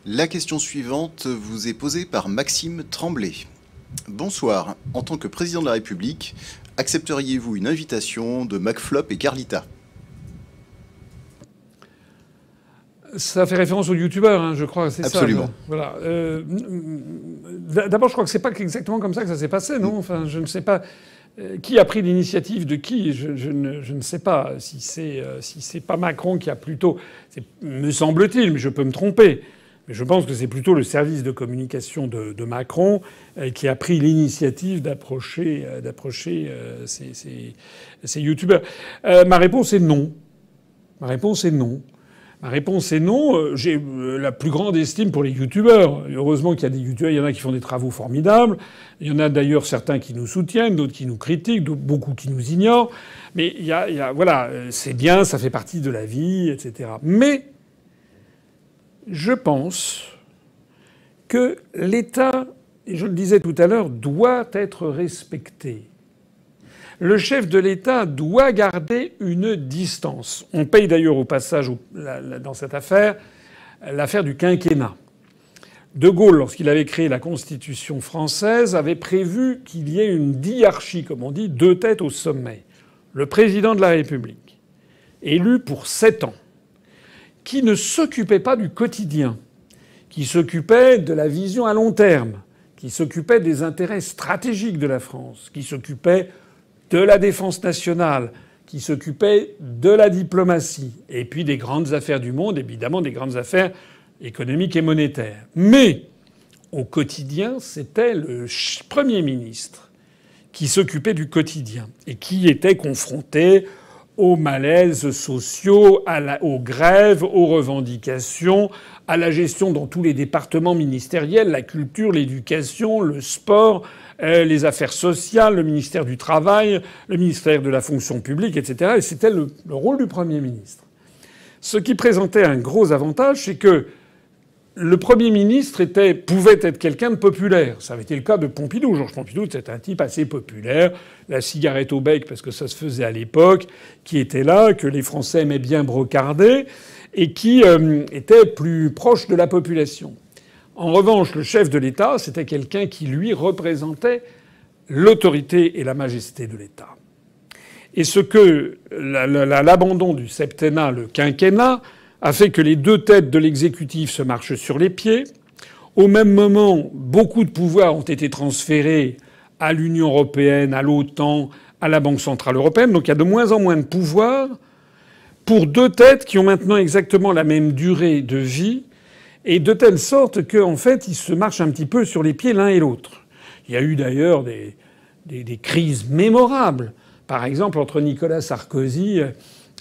La question suivante vous est posée par Maxime Tremblay. Bonsoir, en tant que président de la République, accepteriez-vous une invitation de McFlop et Carlita? Ça fait référence aux youtubeurs, hein, je crois, c'est ça. Absolument. Voilà. D'abord, je crois que c'est pas exactement comme ça que ça s'est passé, non? Enfin, je ne sais pas qui a pris l'initiative de qui. Je ne sais pas si c'est pas Macron qui a plutôt, me semble-t-il, mais je peux me tromper. Mais je pense que c'est plutôt le service de communication de Macron qui a pris l'initiative d'approcher ces youtubeurs. Ma réponse est non. Ma réponse est non. Ma réponse est non. J'ai la plus grande estime pour les youtubeurs. Heureusement qu'il y a des youtubeurs. Il y en a qui font des travaux formidables. Il y en a d'ailleurs certains qui nous soutiennent, d'autres qui nous critiquent, beaucoup qui nous ignorent. Mais voilà, c'est bien, ça fait partie de la vie, etc. Mais je pense que l'État, et je le disais tout à l'heure, doit être respecté. Le chef de l'État doit garder une distance. On paye d'ailleurs au passage dans cette affaire l'affaire du quinquennat. De Gaulle, lorsqu'il avait créé la Constitution française, avait prévu qu'il y ait une diarchie, comme on dit, deux têtes au sommet. Le président de la République, élu pour 7 ans, qui ne s'occupait pas du quotidien, qui s'occupait de la vision à long terme, qui s'occupait des intérêts stratégiques de la France, qui s'occupait de la défense nationale, qui s'occupait de la diplomatie, et puis des grandes affaires du monde, évidemment des grandes affaires économiques et monétaires. Mais au quotidien, c'était le Premier ministre qui s'occupait du quotidien et qui était confronté aux malaises sociaux, aux grèves, aux revendications, à la gestion dans tous les départements ministériels, la culture, l'éducation, le sport, les affaires sociales, le ministère du Travail, le ministère de la fonction publique, etc. Et c'était le rôle du Premier ministre. Ce qui présentait un gros avantage, c'est que le Premier ministre pouvait être quelqu'un de populaire. Ça avait été le cas de Pompidou. Georges Pompidou, c'était un type assez populaire, la cigarette au bec, parce que ça se faisait à l'époque, qui était là, que les Français aimaient bien brocarder, et qui était plus proche de la population. En revanche, le chef de l'État, c'était quelqu'un qui, lui, représentait l'autorité et la majesté de l'État. Et ce que l'abandon du septennat, le quinquennat, a fait que les deux têtes de l'exécutif se marchent sur les pieds. Au même moment, beaucoup de pouvoirs ont été transférés à l'Union européenne, à l'OTAN, à la Banque centrale européenne. Donc il y a de moins en moins de pouvoirs pour deux têtes qui ont maintenant exactement la même durée de vie, et de telle sorte qu'en fait, ils se marchent un petit peu sur les pieds l'un et l'autre. Il y a eu d'ailleurs des crises mémorables. Par exemple, entre Nicolas Sarkozy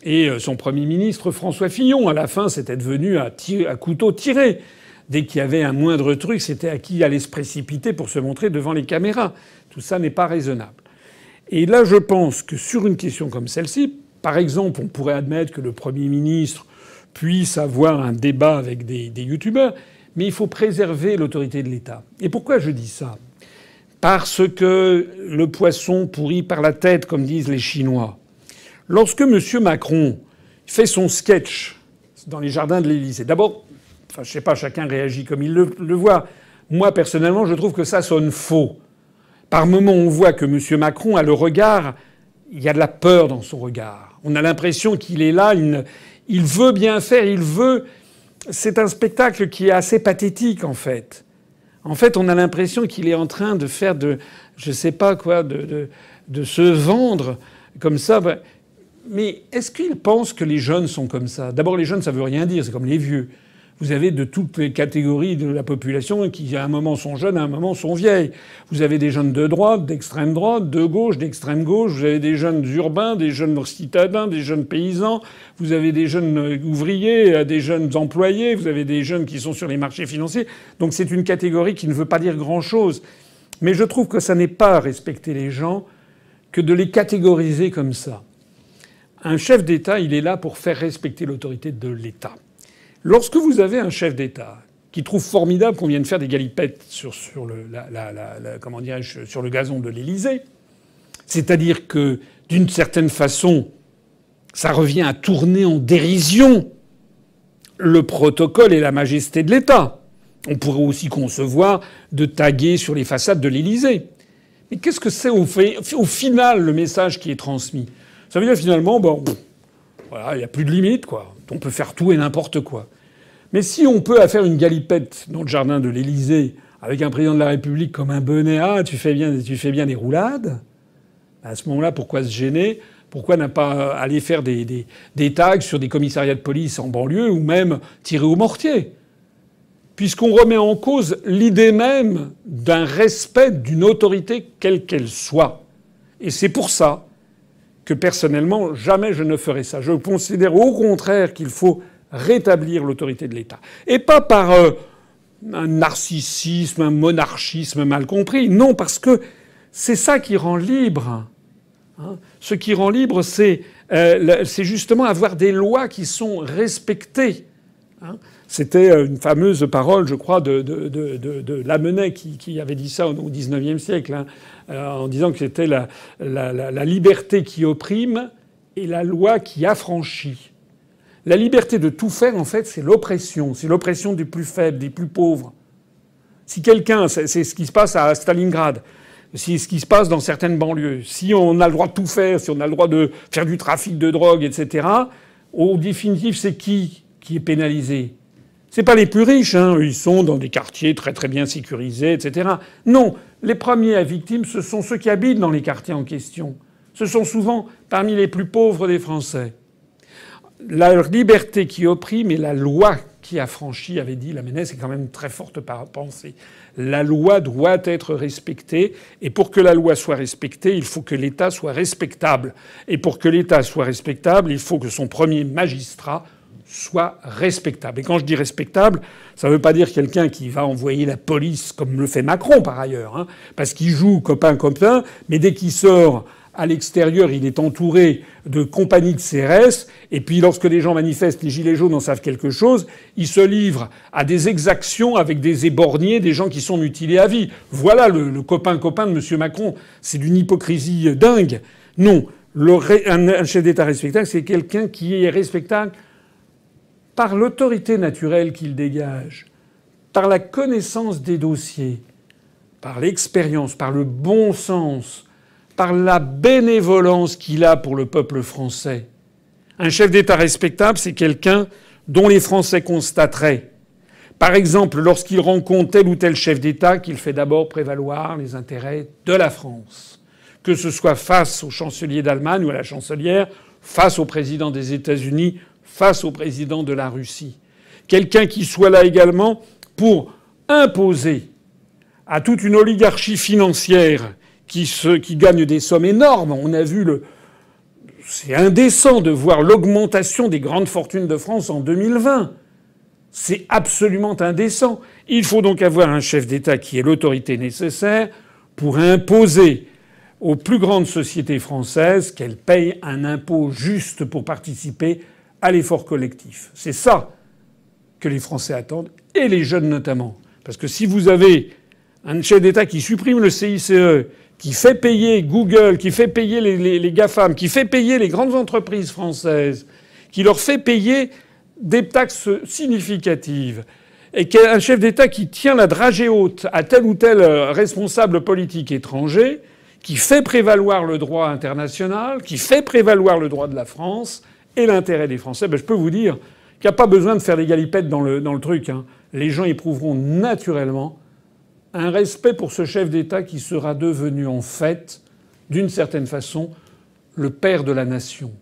et son Premier ministre François Fillon. À la fin, c'était devenu à couteau tiré. Dès qu'il y avait un moindre truc, c'était à qui allait se précipiter pour se montrer devant les caméras. Tout ça n'est pas raisonnable. Et là, je pense que sur une question comme celle-ci, par exemple, on pourrait admettre que le Premier ministre puisse avoir un débat avec des youtubeurs, mais il faut préserver l'autorité de l'État. Et pourquoi je dis ça? Parce que le poisson pourrit par la tête, comme disent les Chinois. Lorsque M. Macron fait son sketch dans les jardins de l'Élysée, d'abord, enfin, je sais pas, chacun réagit comme il le voit. Moi, personnellement, je trouve que ça sonne faux. Par moments, on voit que M. Macron a le regard, il y a de la peur dans son regard. On a l'impression qu'il est là, il veut bien faire, il veut. C'est un spectacle qui est assez pathétique, en fait. En fait, on a l'impression qu'il est en train de faire je sais pas quoi, de se vendre comme ça. Mais est-ce qu'il pense que les jeunes sont comme ça? D'abord, les jeunes, ça veut rien dire. C'est comme les vieux. Vous avez de toutes les catégories de la population qui, à un moment, sont jeunes, à un moment, sont vieilles. Vous avez des jeunes de droite, d'extrême droite, de gauche, d'extrême gauche. Vous avez des jeunes urbains, des jeunes citadins, des jeunes paysans. Vous avez des jeunes ouvriers, des jeunes employés. Vous avez des jeunes qui sont sur les marchés financiers. Donc c'est une catégorie qui ne veut pas dire grand-chose. Mais je trouve que ça n'est pas respecter les gens que de les catégoriser comme ça. Un chef d'État, il est là pour faire respecter l'autorité de l'État. Lorsque vous avez un chef d'État qui trouve formidable qu'on vienne faire des galipettes sur le gazon de l'Élysée, c'est-à-dire que d'une certaine façon, ça revient à tourner en dérision le protocole et la majesté de l'État. On pourrait aussi concevoir de taguer sur les façades de l'Élysée. Mais qu'est-ce que c'est au final le message qui est transmis? Ça veut dire finalement, bon, voilà, il n'y a plus de limite, quoi. On peut faire tout et n'importe quoi. Mais si on peut faire une galipette dans le jardin de l'Élysée avec un président de la République comme un bonnet, ah, tu fais bien des roulades, à ce moment-là, pourquoi se gêner? Pourquoi ne pas aller faire des tags sur des commissariats de police en banlieue ou même tirer au mortier? Puisqu'on remet en cause l'idée même d'un respect d'une autorité quelle qu'elle soit. Et c'est pour ça que personnellement, jamais je ne ferai ça. Je considère au contraire qu'il faut rétablir l'autorité de l'État. Et pas par un narcissisme, un monarchisme mal compris. Non, parce que c'est ça qui rend libre. Ce qui rend libre, c'est justement avoir des lois qui sont respectées. C'était une fameuse parole, je crois, de Lamennais qui avait dit ça au XIXe siècle, en disant que c'était la liberté qui opprime et la loi qui affranchit. La liberté de tout faire, en fait, c'est l'oppression. C'est l'oppression des plus faibles, des plus pauvres. Si quelqu'un, c'est ce qui se passe à Stalingrad, c'est ce qui se passe dans certaines banlieues. Si on a le droit de tout faire, si on a le droit de faire du trafic de drogue, etc., au définitif, c'est qui est pénalisé? C'est pas les plus riches, ils sont dans des quartiers très très bien sécurisés, etc. Non, les premiers à victimes, ce sont ceux qui habitent dans les quartiers en question. Ce sont souvent parmi les plus pauvres des Français. La liberté qui opprime et la loi qui affranchit, avait dit Lamennais, c'est quand même très forte pensée. La loi doit être respectée, et pour que la loi soit respectée, il faut que l'État soit respectable. Et pour que l'État soit respectable, il faut que son premier magistrat soit respectable. Et quand je dis respectable, ça ne veut pas dire quelqu'un qui va envoyer la police, comme le fait Macron par ailleurs, parce qu'il joue copain-copain, mais dès qu'il sort à l'extérieur, il est entouré de compagnies de CRS, et puis lorsque les gens manifestent, les gilets jaunes en savent quelque chose, il se livre à des exactions avec des éborgnés, des gens qui sont mutilés à vie. Voilà le copain-copain de M. Macron. C'est d'une hypocrisie dingue. Non, un chef d'État respectable, c'est quelqu'un qui est respectable par l'autorité naturelle qu'il dégage, par la connaissance des dossiers, par l'expérience, par le bon sens, par la bénévolence qu'il a pour le peuple français. Un chef d'État respectable, c'est quelqu'un dont les Français constateraient, par exemple, lorsqu'il rencontre tel ou tel chef d'État, qu'il fait d'abord prévaloir les intérêts de la France. Que ce soit face au chancelier d'Allemagne ou à la chancelière, face au président des États-Unis, face au président de la Russie. Quelqu'un qui soit là également pour imposer à toute une oligarchie financière qui gagne des sommes énormes. On a vu c'est indécent de voir l'augmentation des grandes fortunes de France en 2020. C'est absolument indécent. Il faut donc avoir un chef d'État qui ait l'autorité nécessaire pour imposer aux plus grandes sociétés françaises qu'elles payent un impôt juste pour participer à l'effort collectif. C'est ça que les Français attendent, et les jeunes notamment. Parce que si vous avez un chef d'État qui supprime le CICE, qui fait payer Google, qui fait payer les GAFAM, qui fait payer les grandes entreprises françaises, qui leur fait payer des taxes significatives, et qu'un chef d'État qui tient la dragée haute à tel ou tel responsable politique étranger, qui fait prévaloir le droit international, qui fait prévaloir le droit de la France et l'intérêt des Français, je peux vous dire qu'il n'y a pas besoin de faire des galipettes dans le truc. Les gens éprouveront naturellement un respect pour ce chef d'État qui sera devenu en fait, d'une certaine façon, le père de la nation,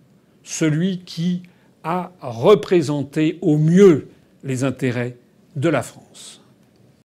celui qui a représenté au mieux les intérêts de la France.